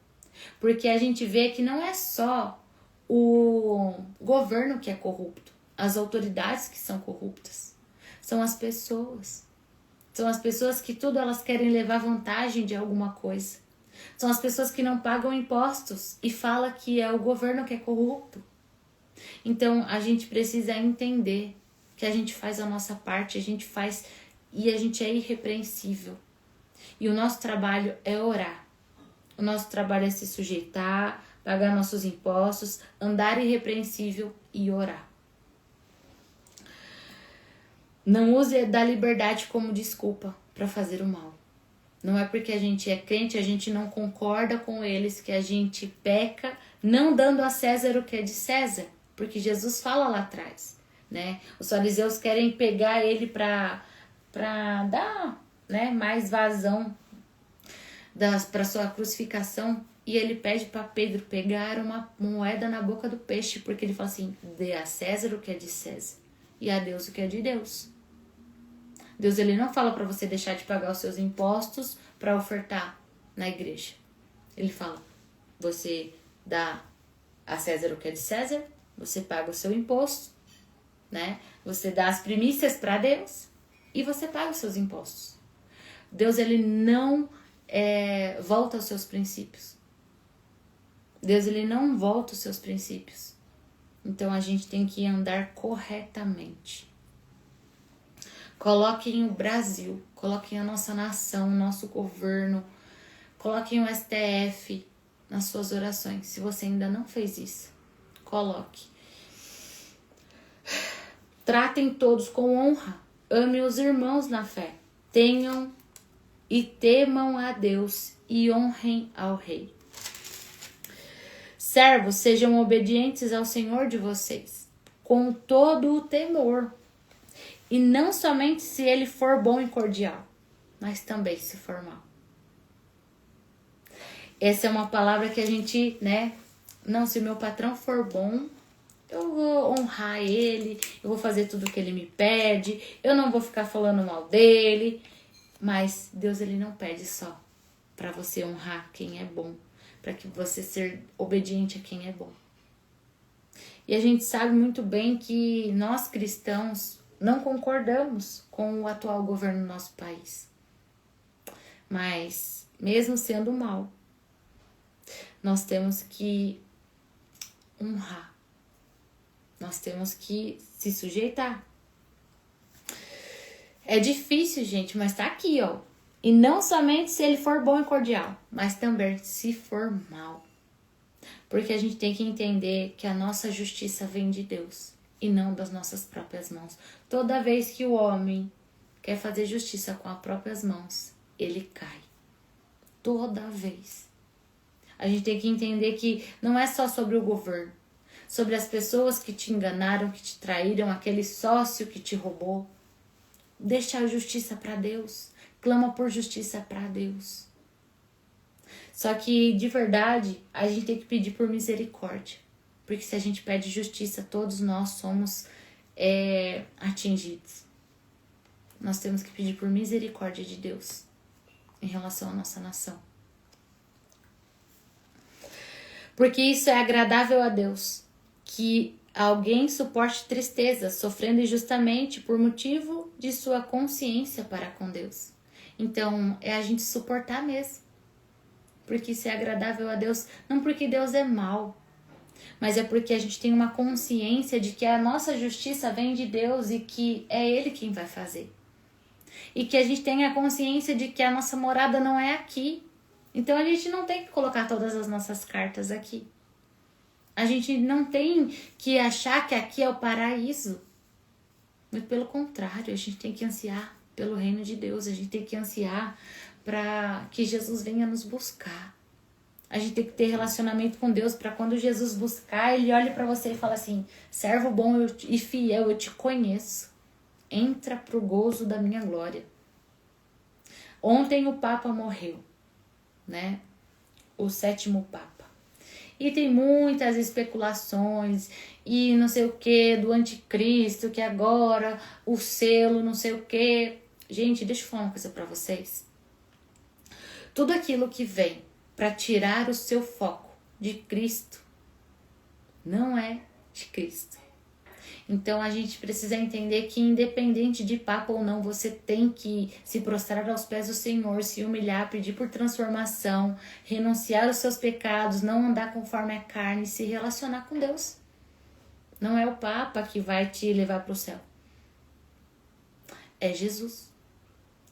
Porque a gente vê que não é só o governo que é corrupto. As autoridades que são corruptas. São as pessoas. São as pessoas que tudo elas querem levar vantagem de alguma coisa. São as pessoas que não pagam impostos e falam que é o governo que é corrupto. Então, a gente precisa entender que a gente faz a nossa parte, a gente faz e a gente é irrepreensível. E o nosso trabalho é orar. O nosso trabalho é se sujeitar, pagar nossos impostos, andar irrepreensível e orar. Não use da liberdade como desculpa para fazer o mal. Não é porque a gente é crente, a gente não concorda com eles, que a gente peca, não dando a César o que é de César. Porque Jesus fala lá atrás, né? Os fariseus querem pegar ele para dar, né, mais vazão para sua crucificação. E ele pede para Pedro pegar uma moeda na boca do peixe, porque ele fala assim, dê a César o que é de César e a Deus o que é de Deus. Deus, ele não fala para você deixar de pagar os seus impostos para ofertar na igreja. Ele fala, você dá a César o que é de César, você paga o seu imposto, né? Você dá as primícias para Deus e você paga os seus impostos. Deus, ele não volta aos seus princípios. Deus, ele não volta aos seus princípios. Então, a gente tem que andar corretamente. Coloquem o Brasil, coloquem a nossa nação, o nosso governo, coloquem o STF nas suas orações. Se você ainda não fez isso, coloque. Tratem todos com honra. Ame os irmãos na fé. Tenham e temam a Deus e honrem ao rei. Servos, sejam obedientes ao Senhor de vocês, com todo o temor. E não somente se ele for bom e cordial, mas também se for mal. Essa é uma palavra que a gente, né? Não, se o meu patrão for bom, eu vou honrar ele, eu vou fazer tudo o que ele me pede, eu não vou ficar falando mal dele. Mas Deus, ele não pede só para você honrar quem é bom, para que você ser obediente a quem é bom. E a gente sabe muito bem que nós cristãos não concordamos com o atual governo do nosso país. Mas, mesmo sendo mal, nós temos que honrar. Nós temos que se sujeitar. É difícil, gente, mas tá aqui, ó. E não somente se ele for bom e cordial, mas também se for mal. Porque a gente tem que entender que a nossa justiça vem de Deus e não das nossas próprias mãos. Toda vez que o homem quer fazer justiça com as próprias mãos, ele cai. Toda vez. A gente tem que entender que não é só sobre o governo, sobre as pessoas que te enganaram, que te traíram, aquele sócio que te roubou. Deixa a justiça para Deus. Clama por justiça para Deus. Só que, de verdade, a gente tem que pedir por misericórdia. Porque se a gente pede justiça, todos nós somos atingidos. Nós temos que pedir por misericórdia de Deus em relação à nossa nação. Porque isso é agradável a Deus. Que alguém suporte tristeza, sofrendo injustamente por motivo de sua consciência para com Deus. Então, é a gente suportar mesmo. Porque isso é agradável a Deus, não porque Deus é mau, mas é porque a gente tem uma consciência de que a nossa justiça vem de Deus e que é Ele quem vai fazer. E que a gente tem a consciência de que a nossa morada não é aqui. Então a gente não tem que colocar todas as nossas cartas aqui. A gente não tem que achar que aqui é o paraíso. Muito pelo contrário, a gente tem que ansiar pelo reino de Deus, a gente tem que ansiar para que Jesus venha nos buscar. A gente tem que ter relacionamento com Deus para quando Jesus buscar, Ele olhe para você e fala assim: servo bom e fiel, eu te conheço. Entra pro gozo da minha glória. Ontem o Papa morreu, né? O 7º Papa. E tem muitas especulações e não sei o que do anticristo, que agora o selo, não sei o que. Gente, deixa eu falar uma coisa para vocês. Tudo aquilo que vem para tirar o seu foco de Cristo não é de Cristo. Então a gente precisa entender que independente de papa ou não, você tem que se prostrar aos pés do Senhor, se humilhar, pedir por transformação, renunciar aos seus pecados, não andar conforme a carne, se relacionar com Deus. Não é o papa que vai te levar para o céu. É Jesus.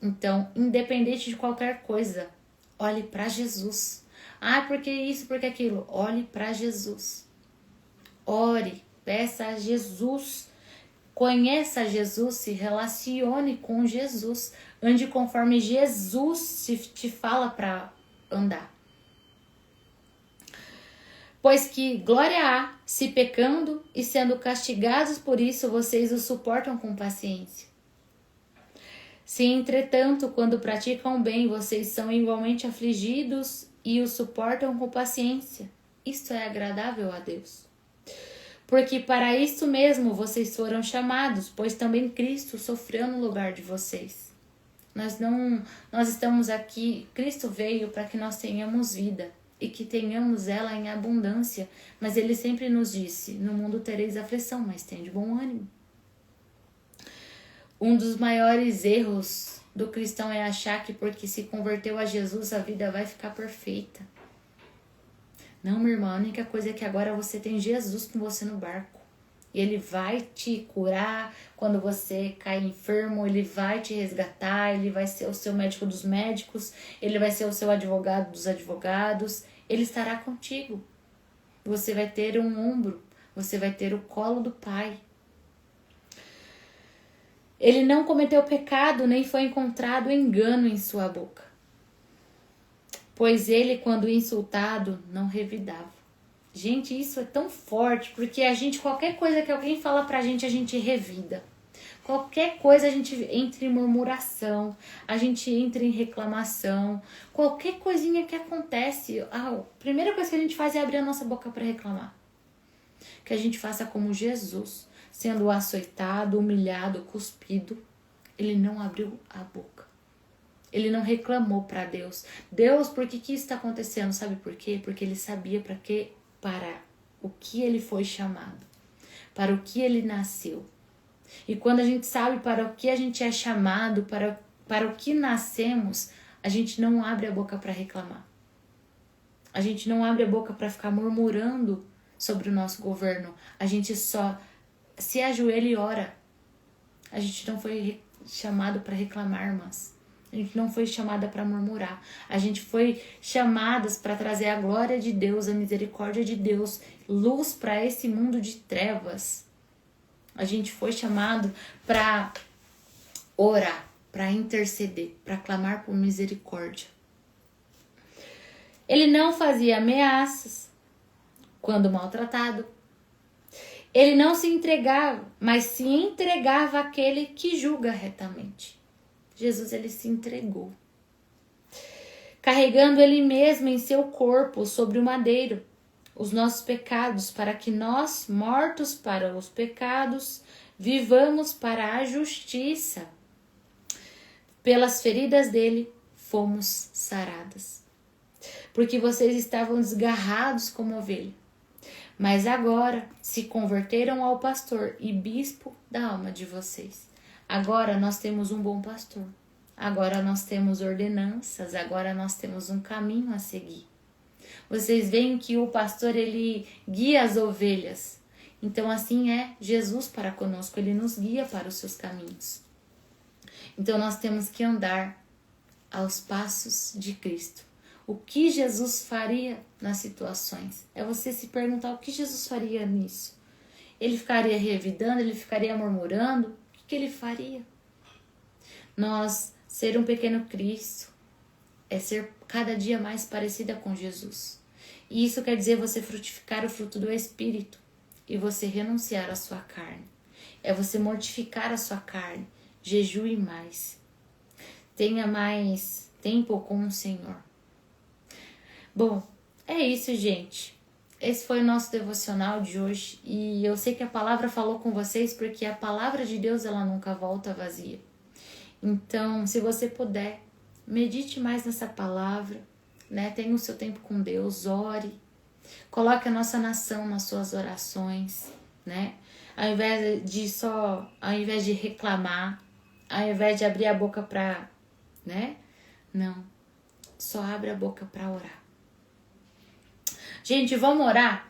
Então, independente de qualquer coisa, olhe para Jesus. Ah, porque isso, porque aquilo. Olhe para Jesus. Ore. Peça a Jesus, conheça Jesus, se relacione com Jesus, ande conforme Jesus te fala para andar. Pois que glória há, se pecando e sendo castigados por isso, vocês o suportam com paciência. Se, entretanto, quando praticam bem, vocês são igualmente afligidos e o suportam com paciência, isto é agradável a Deus. Porque para isso mesmo vocês foram chamados, pois também Cristo sofreu no lugar de vocês. Nós estamos aqui, Cristo veio para que nós tenhamos vida e que tenhamos ela em abundância, mas Ele sempre nos disse: no mundo tereis aflição, mas tende bom ânimo. Um dos maiores erros do cristão é achar que porque se converteu a Jesus a vida vai ficar perfeita. Não, minha irmã, a única coisa é que agora você tem Jesus com você no barco. E Ele vai te curar quando você cai enfermo, Ele vai te resgatar, Ele vai ser o seu médico dos médicos, Ele vai ser o seu advogado dos advogados, Ele estará contigo. Você vai ter um ombro, você vai ter o colo do Pai. Ele não cometeu pecado, nem foi encontrado engano em sua boca. Pois ele, quando insultado, não revidava. Gente, isso é tão forte, porque a gente, qualquer coisa que alguém fala pra gente, a gente revida. Qualquer coisa a gente entra em murmuração, a gente entra em reclamação. Qualquer coisinha que acontece, a primeira coisa que a gente faz é abrir a nossa boca para reclamar. Que a gente faça como Jesus, sendo açoitado, humilhado, cuspido. Ele não abriu a boca. Ele não reclamou para Deus. Deus, por que isso está acontecendo? Sabe por quê? Porque ele sabia para o que ele foi chamado, para o que ele nasceu. E quando a gente sabe para o que a gente é chamado, para o que nascemos, a gente não abre a boca para reclamar. A gente não abre a boca para ficar murmurando sobre o nosso governo. A gente só se ajoelha e ora. A gente não foi chamado para reclamar, irmãs. A gente não foi chamada para murmurar. A gente foi chamadas para trazer a glória de Deus, a misericórdia de Deus, luz para esse mundo de trevas. A gente foi chamado para orar, para interceder, para clamar por misericórdia. Ele não fazia ameaças quando maltratado. Ele não se entregava, mas se entregava àquele que julga retamente. Jesus, ele se entregou, carregando ele mesmo em seu corpo sobre o madeiro os nossos pecados, para que nós, mortos para os pecados, vivamos para a justiça. Pelas feridas dele fomos saradas. Porque vocês estavam desgarrados como ovelha, mas agora se converteram ao pastor e bispo da alma de vocês. Agora nós temos um bom pastor. Agora nós temos ordenanças. Agora nós temos um caminho a seguir. Vocês veem que o pastor, ele guia as ovelhas. Então assim é Jesus para conosco. Ele nos guia para os seus caminhos. Então nós temos que andar aos passos de Cristo. O que Jesus faria nas situações? É você se perguntar o que Jesus faria nisso. Ele ficaria revidando? Ele ficaria murmurando? O que ele faria? Nós ser um pequeno Cristo é ser cada dia mais parecida com Jesus. E isso quer dizer você frutificar o fruto do Espírito e você renunciar à sua carne. É você mortificar a sua carne. Jejue mais. Tenha mais tempo com o Senhor. Bom, é isso, gente. Esse foi o nosso devocional de hoje. E eu sei que a palavra falou com vocês, porque a palavra de Deus, ela nunca volta vazia. Então, se você puder, medite mais nessa palavra, né? Tenha o seu tempo com Deus, ore. Coloque a nossa nação nas suas orações, né? Ao invés de reclamar, ao invés de abrir a boca para, né? Não. Só abre a boca para orar. Gente, vamos orar?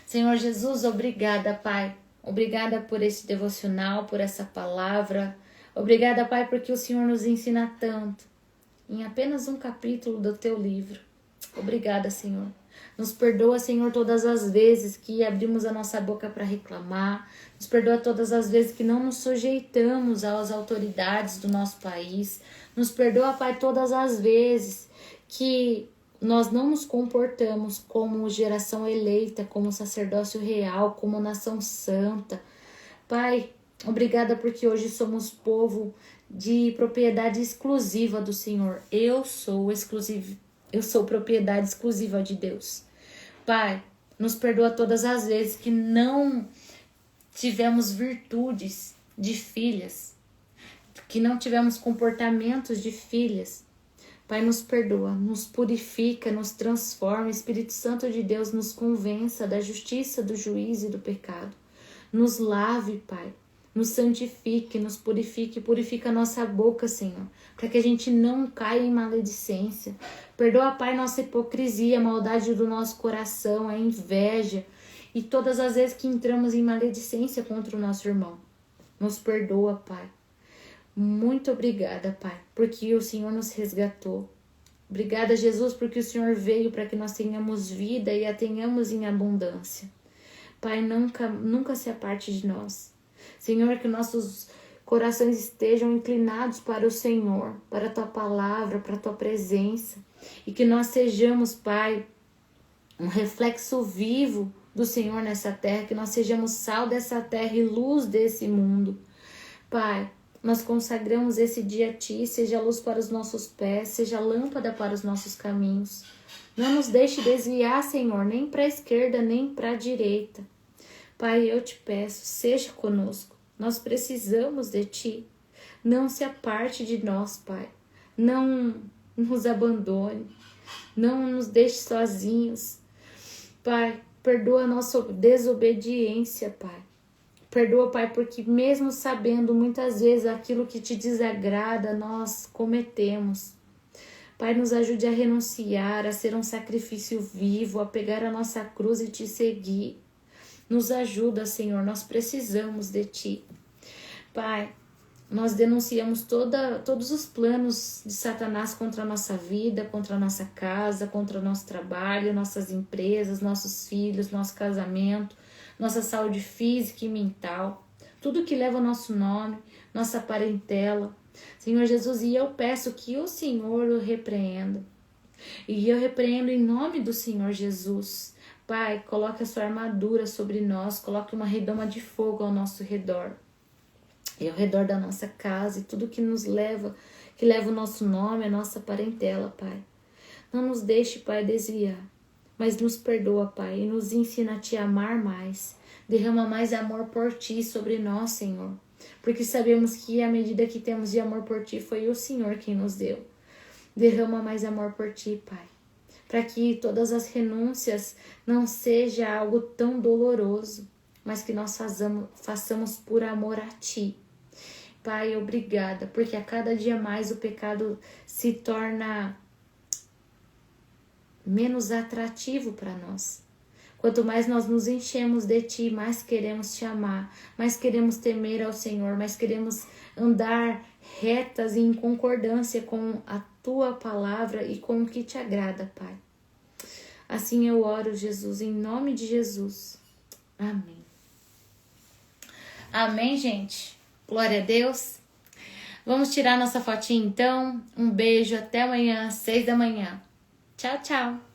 Senhor Jesus, obrigada, Pai. Obrigada por esse devocional, por essa palavra. Obrigada, Pai, porque o Senhor nos ensina tanto em apenas um capítulo do Teu livro. Obrigada, Senhor. Nos perdoa, Senhor, todas as vezes que abrimos a nossa boca para reclamar. Nos perdoa todas as vezes que não nos sujeitamos às autoridades do nosso país. Nos perdoa, Pai, todas as vezes que nós não nos comportamos como geração eleita, como sacerdócio real, como nação santa. Pai, obrigada porque hoje somos povo de propriedade exclusiva do Senhor. Eu sou propriedade exclusiva de Deus. Pai, nos perdoa todas as vezes que não tivemos virtudes de filhas, que não tivemos comportamentos de filhas. Pai, nos perdoa, nos purifica, nos transforma. Espírito Santo de Deus, nos convença da justiça, do juízo e do pecado. Nos lave, Pai. Nos santifique, nos purifique. Purifica a nossa boca, Senhor, para que a gente não caia em maledicência. Perdoa, Pai, nossa hipocrisia, a maldade do nosso coração, a inveja e todas as vezes que entramos em maledicência contra o nosso irmão. Nos perdoa, Pai. Muito obrigada, Pai, porque o Senhor nos resgatou. Obrigada, Jesus, porque o Senhor veio para que nós tenhamos vida e a tenhamos em abundância. Pai, nunca se aparte de nós. Senhor, que nossos corações estejam inclinados para o Senhor, para a Tua palavra, para a Tua presença. E que nós sejamos, Pai, um reflexo vivo do Senhor nessa terra, que nós sejamos sal dessa terra e luz desse mundo. Pai, nós consagramos esse dia a Ti, seja luz para os nossos pés, seja lâmpada para os nossos caminhos. Não nos deixe desviar, Senhor, nem para a esquerda, nem para a direita. Pai, eu te peço, seja conosco. Nós precisamos de Ti. Não se aparte de nós, Pai. Não nos abandone, não nos deixe sozinhos. Pai, perdoa a nossa desobediência, Pai. Perdoa, Pai, porque mesmo sabendo muitas vezes aquilo que te desagrada, nós cometemos. Pai, nos ajude a renunciar, a ser um sacrifício vivo, a pegar a nossa cruz e te seguir. Nos ajuda, Senhor, nós precisamos de Ti. Pai, nós denunciamos todos os planos de Satanás contra a nossa vida, contra a nossa casa, contra o nosso trabalho, nossas empresas, nossos filhos, nosso casamento, nossa saúde física e mental, tudo que leva o nosso nome, nossa parentela. Senhor Jesus, e eu peço que o Senhor o repreenda. E eu repreendo em nome do Senhor Jesus. Pai, coloque a sua armadura sobre nós, coloque uma redoma de fogo ao nosso redor. E ao redor da nossa casa e tudo que nos leva, que leva o nosso nome, a nossa parentela, Pai. Não nos deixe, Pai, desviar, mas nos perdoa, Pai, e nos ensina a Te amar mais. Derrama mais amor por Ti sobre nós, Senhor. Porque sabemos que a medida que temos de amor por Ti foi o Senhor quem nos deu. Derrama mais amor por Ti, Pai. Para que todas as renúncias não seja algo tão doloroso, mas que nós façamos por amor a Ti. Pai, obrigada, porque a cada dia mais o pecado se torna menos atrativo para nós. Quanto mais nós nos enchemos de Ti, mais queremos Te amar, mais queremos temer ao Senhor, mais queremos andar retas e em concordância com a Tua palavra e com o que Te agrada, Pai. Assim eu oro, Jesus, em nome de Jesus. Amém. Amém, gente. Glória a Deus. Vamos tirar nossa fotinha então. Um beijo, até amanhã, às 6 da manhã. Tchau, tchau.